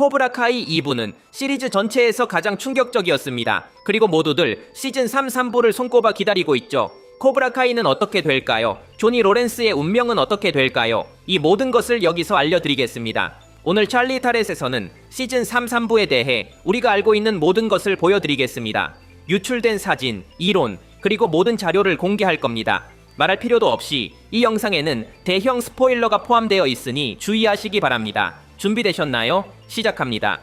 코브라카이 2부는 시리즈 전체에서 가장 충격적이었습니다. 그리고 모두들 시즌 3, 3부를 손꼽아 기다리고 있죠. 코브라카이는 어떻게 될까요? 조니 로렌스의 운명은 어떻게 될까요? 이 모든 것을 여기서 알려드리겠습니다. 오늘 찰리 타렛에서는 시즌 3, 3부에 대해 우리가 알고 있는 모든 것을 보여드리겠습니다. 유출된 사진, 이론, 그리고 모든 자료를 공개할 겁니다. 말할 필요도 없이 이 영상에는 대형 스포일러가 포함되어 있으니 주의하시기 바랍니다. 준비되셨나요? 시작합니다.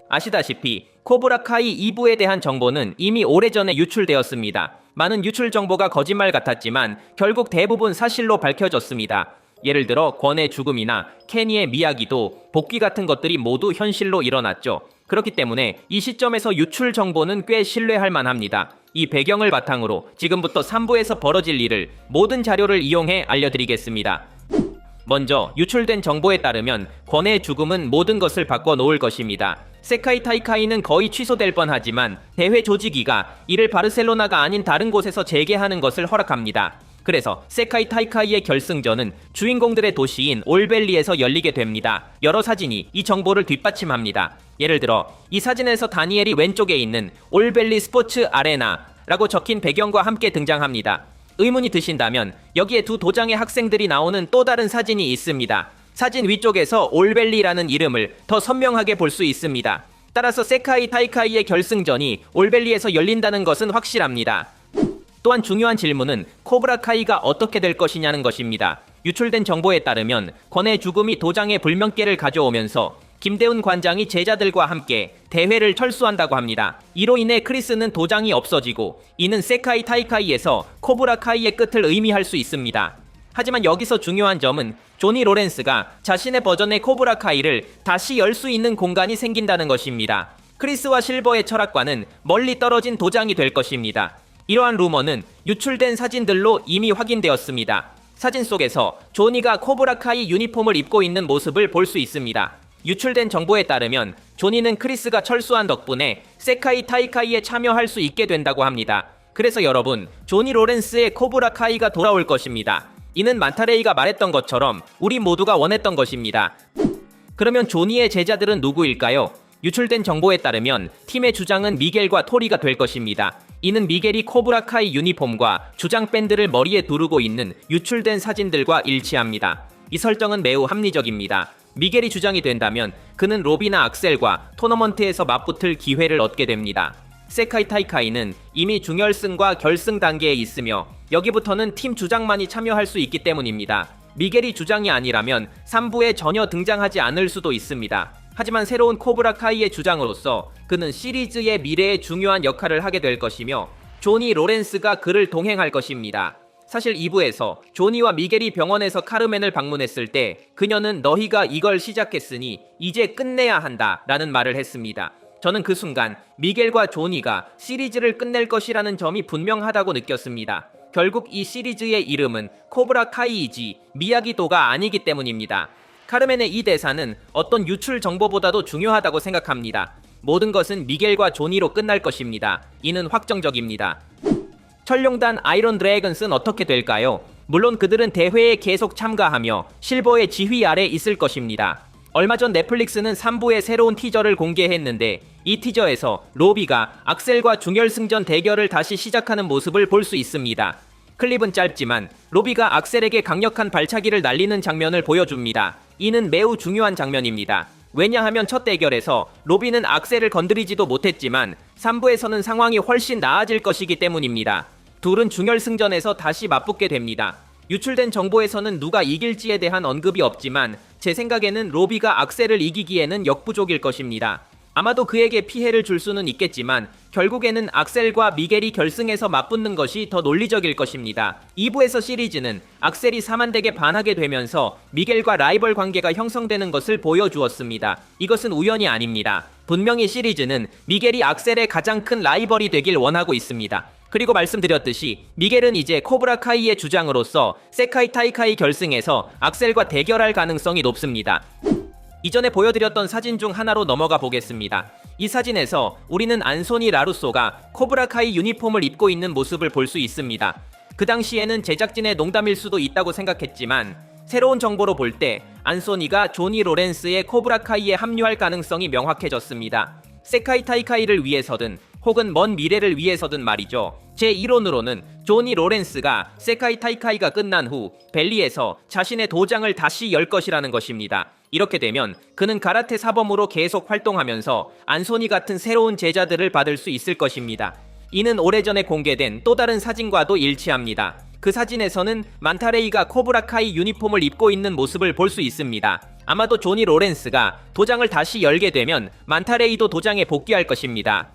아시다시피 코브라카이 2부에 대한 정보는 이미 오래전에 유출되었습니다. 많은 유출 정보가 거짓말 같았지만 결국 대부분 사실로 밝혀졌습니다. 예를 들어 권의 죽음이나 케니의 미야기도 복귀 같은 것들이 모두 현실로 일어났죠. 그렇기 때문에 이 시점에서 유출 정보는 꽤 신뢰할 만합니다. 이 배경을 바탕으로 지금부터 3부에서 벌어질 일을 모든 자료를 이용해 알려드리겠습니다. 먼저 유출된 정보에 따르면 권의 죽음은 모든 것을 바꿔놓을 것입니다. 세카이 타이카이는 거의 취소될 뻔하지만 대회 조직위가 이를 바르셀로나가 아닌 다른 곳에서 재개하는 것을 허락합니다. 그래서 세카이 타이카이의 결승전은 주인공들의 도시인 올벨리에서 열리게 됩니다. 여러 사진이 이 정보를 뒷받침합니다. 예를 들어 이 사진에서 다니엘이 왼쪽에 있는 올벨리 스포츠 아레나라고 적힌 배경과 함께 등장합니다. 의문이 드신다면 여기에 두 도장의 학생들이 나오는 또 다른 사진이 있습니다. 사진 위쪽에서 올벨리라는 이름을 더 선명하게 볼 수 있습니다. 따라서 세카이 타이카이의 결승전이 올벨리에서 열린다는 것은 확실합니다. 또한 중요한 질문은 코브라카이가 어떻게 될 것이냐는 것입니다. 유출된 정보에 따르면 권의 죽음이 도장의 불명예를 가져오면서 김대훈 관장이 제자들과 함께 대회를 철수한다고 합니다. 이로 인해 크리스는 도장이 없어지고 이는 세카이 타이카이에서 코브라카이의 끝을 의미할 수 있습니다. 하지만 여기서 중요한 점은 조니 로렌스가 자신의 버전의 코브라카이를 다시 열 수 있는 공간이 생긴다는 것입니다. 크리스와 실버의 철학과는 멀리 떨어진 도장이 될 것입니다. 이러한 루머는 유출된 사진들로 이미 확인되었습니다. 사진 속에서 조니가 코브라카이 유니폼을 입고 있는 모습을 볼 수 있습니다. 유출된 정보에 따르면 조니는 크리스가 철수한 덕분에 세카이 타이카이에 참여할 수 있게 된다고 합니다. 그래서 여러분, 조니 로렌스의 코브라카이가 돌아올 것입니다. 이는 만타레이가 말했던 것처럼 우리 모두가 원했던 것입니다. 그러면 조니의 제자들은 누구일까요? 유출된 정보에 따르면 팀의 주장은 미겔과 토리가 될 것입니다. 이는 미겔이 코브라카이 유니폼과 주장 밴드를 머리에 두르고 있는 유출된 사진들과 일치합니다. 이 설정은 매우 합리적입니다. 미겔이 주장이 된다면 그는 로비나 악셀과 토너먼트에서 맞붙을 기회를 얻게 됩니다. 세카이 타이카이는 이미 중결승과 결승 단계에 있으며 여기부터는 팀 주장만이 참여할 수 있기 때문입니다. 미겔이 주장이 아니라면 3부에 전혀 등장하지 않을 수도 있습니다. 하지만 새로운 코브라카이의 주장으로서 그는 시리즈의 미래에 중요한 역할을 하게 될 것이며 조니 로렌스가 그를 동행할 것입니다. 사실 2부에서 조니와 미겔이 병원에서 카르멘을 방문했을 때 그녀는 너희가 이걸 시작했으니 이제 끝내야 한다 라는 말을 했습니다. 저는 그 순간 미겔과 조니가 시리즈를 끝낼 것이라는 점이 분명하다고 느꼈습니다. 결국 이 시리즈의 이름은 코브라카이이지 미야기도가 아니기 때문입니다. 카르멘의 이 대사는 어떤 유출 정보보다도 중요하다고 생각합니다. 모든 것은 미겔과 조니로 끝날 것입니다. 이는 확정적입니다. 철룡단 아이론 드래곤스는 어떻게 될까요? 물론 그들은 대회에 계속 참가하며 실버의 지휘 아래 있을 것입니다. 얼마 전 넷플릭스는 3부의 새로운 티저를 공개했는데 이 티저에서 로비가 악셀과 중결승전 대결을 다시 시작하는 모습을 볼 수 있습니다. 클립은 짧지만 로비가 악셀에게 강력한 발차기를 날리는 장면을 보여줍니다. 이는 매우 중요한 장면입니다. 왜냐하면 첫 대결에서 로비는 악셀을 건드리지도 못했지만 3부에서는 상황이 훨씬 나아질 것이기 때문입니다. 둘은 중결승전에서 다시 맞붙게 됩니다. 유출된 정보에서는 누가 이길지에 대한 언급이 없지만 제 생각에는 로비가 악셀을 이기기에는 역부족일 것입니다. 아마도 그에게 피해를 줄 수는 있겠지만 결국에는 악셀과 미겔이 결승에서 맞붙는 것이 더 논리적일 것입니다. 2부에서 시리즈는 악셀이 사만덱에 반하게 되면서 미겔과 라이벌 관계가 형성되는 것을 보여주었습니다. 이것은 우연이 아닙니다. 분명히 시리즈는 미겔이 악셀의 가장 큰 라이벌이 되길 원하고 있습니다. 그리고 말씀드렸듯이 미겔은 이제 코브라카이의 주장으로서 세카이 타이카이 결승에서 악셀과 대결할 가능성이 높습니다. 이전에 보여드렸던 사진 중 하나로 넘어가 보겠습니다. 이 사진에서 우리는 안소니 라루소가 코브라카이 유니폼을 입고 있는 모습을 볼 수 있습니다. 그 당시에는 제작진의 농담일 수도 있다고 생각했지만 새로운 정보로 볼 때 안소니가 조니 로렌스의 코브라카이에 합류할 가능성이 명확해졌습니다. 세카이 타이카이를 위해서든 혹은 먼 미래를 위해서든 말이죠. 제 이론으로는 조니 로렌스가 세카이 타이카이가 끝난 후 벨리에서 자신의 도장을 다시 열 것이라는 것입니다. 이렇게 되면 그는 가라테 사범으로 계속 활동하면서 안소니 같은 새로운 제자들을 받을 수 있을 것입니다. 이는 오래전에 공개된 또 다른 사진과도 일치합니다. 그 사진에서는 만타레이가 코브라카이 유니폼을 입고 있는 모습을 볼 수 있습니다. 아마도 조니 로렌스가 도장을 다시 열게 되면 만타레이도 도장에 복귀할 것입니다.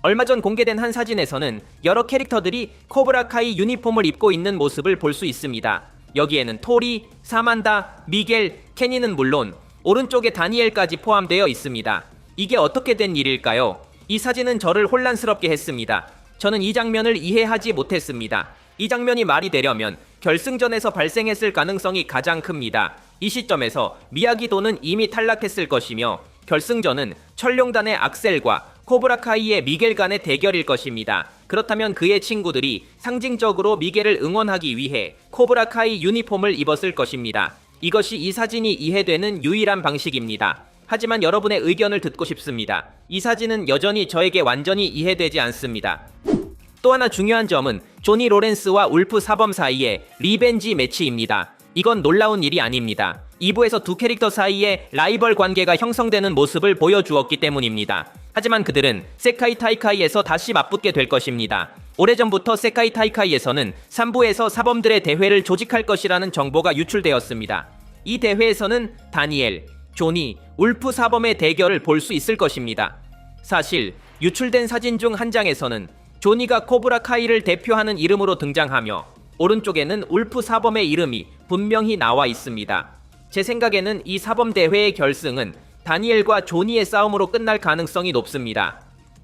얼마 전 공개된 한 사진에서는 여러 캐릭터들이 코브라카이 유니폼을 입고 있는 모습을 볼 수 있습니다. 여기에는 토리, 사만다, 미겔, 케니는 물론 오른쪽에 다니엘까지 포함되어 있습니다. 이게 어떻게 된 일일까요? 이 사진은 저를 혼란스럽게 했습니다. 저는 이 장면을 이해하지 못했습니다. 이 장면이 말이 되려면 결승전에서 발생했을 가능성이 가장 큽니다. 이 시점에서 미야기도는 이미 탈락했을 것이며 결승전은 철룡단의 악셀과 코브라카이의 미겔 간의 대결일 것입니다. 그렇다면 그의 친구들이 상징적으로 미겔을 응원하기 위해 코브라카이 유니폼을 입었을 것입니다. 이것이 이 사진이 이해되는 유일한 방식입니다. 하지만 여러분의 의견을 듣고 싶습니다. 이 사진은 여전히 저에게 완전히 이해되지 않습니다. 또 하나 중요한 점은 조니 로렌스와 울프 사범 사이의 리벤지 매치입니다. 이건 놀라운 일이 아닙니다. 2부에서 두 캐릭터 사이에 라이벌 관계가 형성되는 모습을 보여주었기 때문입니다. 하지만 그들은 세카이 타이카이에서 다시 맞붙게 될 것입니다. 오래전부터 세카이 타이카이에서는 3부에서 사범들의 대회를 조직할 것이라는 정보가 유출되었습니다. 이 대회에서는 다니엘, 조니, 울프 사범의 대결을 볼 수 있을 것입니다. 사실 유출된 사진 중 한 장에서는 조니가 코브라카이를 대표하는 이름으로 등장하며 오른쪽에는 울프 사범의 이름이 분명히 나와 있습니다. 제 생각에는 이 사범 대회의 결승은 다니엘과 조니의 싸움으로 끝날 가능성이 높습니다.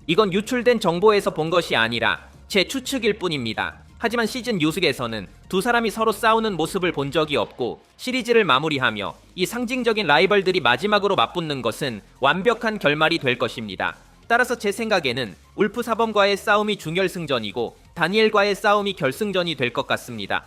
이건 유출된 정보에서 본 것이 아니라 제 추측일 뿐입니다. 하지만 시즌 유승에서는 두 사람이 서로 싸우는 모습을 본 적이 없고 시리즈를 마무리하며 이 상징적인 라이벌들이 마지막으로 맞붙는 것은 완벽한 결말이 될 것입니다. 따라서 제 생각에는 울프 사범과의 싸움이 중결승전이고 다니엘과의 싸움이 결승전이 될 것 같습니다.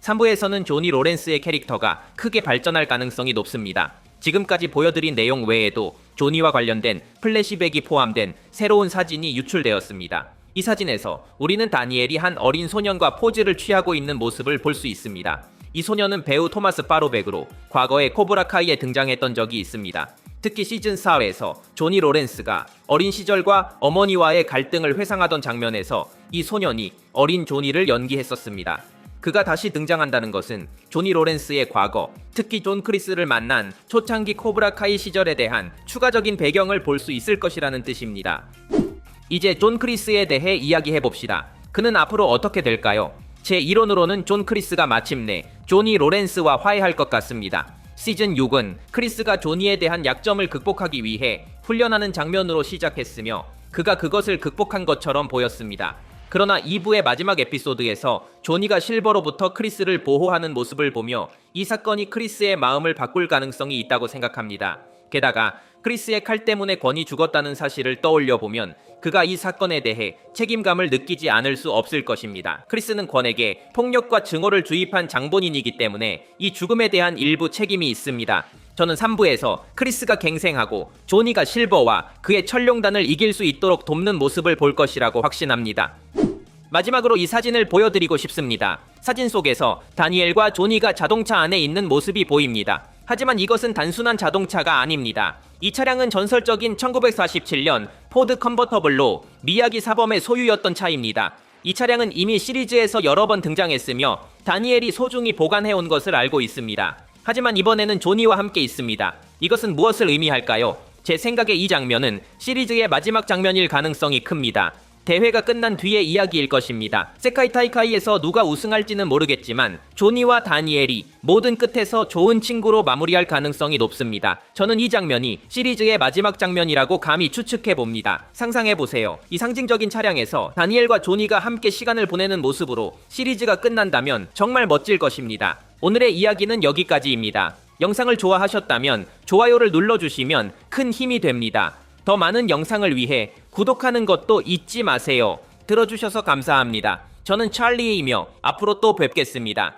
3부에서는 조니 로렌스의 캐릭터가 크게 발전할 가능성이 높습니다. 지금까지 보여드린 내용 외에도 조니와 관련된 플래시백이 포함된 새로운 사진이 유출되었습니다. 이 사진에서 우리는 다니엘이 한 어린 소년과 포즈를 취하고 있는 모습을 볼 수 있습니다. 이 소년은 배우 토마스 파로백으로 과거에 코브라카이에 등장했던 적이 있습니다. 특히 시즌 4에서 조니 로렌스가 어린 시절과 어머니와의 갈등을 회상하던 장면에서 이 소년이 어린 조니를 연기했었습니다. 그가 다시 등장한다는 것은 조니 로렌스의 과거, 특히 존 크리스를 만난 초창기 코브라카이 시절에 대한 추가적인 배경을 볼 수 있을 것이라는 뜻입니다. 이제 존 크리스에 대해 이야기해봅시다. 그는 앞으로 어떻게 될까요? 제 이론으로는 존 크리스가 마침내 조니 로렌스와 화해할 것 같습니다. 시즌 6은 크리스가 조니에 대한 약점을 극복하기 위해 훈련하는 장면으로 시작했으며 그가 그것을 극복한 것처럼 보였습니다. 그러나 2부의 마지막 에피소드에서 조니가 실버로부터 크리스를 보호하는 모습을 보며 이 사건이 크리스의 마음을 바꿀 가능성이 있다고 생각합니다. 게다가 크리스의 칼 때문에 권이 죽었다는 사실을 떠올려 보면 그가 이 사건에 대해 책임감을 느끼지 않을 수 없을 것입니다. 크리스는 권에게 폭력과 증오를 주입한 장본인이기 때문에 이 죽음에 대한 일부 책임이 있습니다. 저는 3부에서 크리스가 갱생하고 조니가 실버와 그의 철룡단을 이길 수 있도록 돕는 모습을 볼 것이라고 확신합니다. 마지막으로 이 사진을 보여드리고 싶습니다. 사진 속에서 다니엘과 조니가 자동차 안에 있는 모습이 보입니다. 하지만 이것은 단순한 자동차가 아닙니다. 이 차량은 전설적인 1947년 포드 컨버터블로 미야기 사범의 소유였던 차입니다. 이 차량은 이미 시리즈에서 여러 번 등장했으며 다니엘이 소중히 보관해온 것을 알고 있습니다. 하지만 이번에는 조니와 함께 있습니다. 이것은 무엇을 의미할까요? 제 생각에 이 장면은 시리즈의 마지막 장면일 가능성이 큽니다. 대회가 끝난 뒤의 이야기일 것입니다. 세카이 타이카이에서 누가 우승할지는 모르겠지만 조니와 다니엘이 모든 끝에서 좋은 친구로 마무리할 가능성이 높습니다. 저는 이 장면이 시리즈의 마지막 장면이라고 감히 추측해봅니다. 상상해보세요. 이 상징적인 차량에서 다니엘과 조니가 함께 시간을 보내는 모습으로 시리즈가 끝난다면 정말 멋질 것입니다. 오늘의 이야기는 여기까지입니다. 영상을 좋아하셨다면 좋아요를 눌러주시면 큰 힘이 됩니다. 더 많은 영상을 위해 구독하는 것도 잊지 마세요. 들어주셔서 감사합니다. 저는 찰리이며 앞으로 또 뵙겠습니다.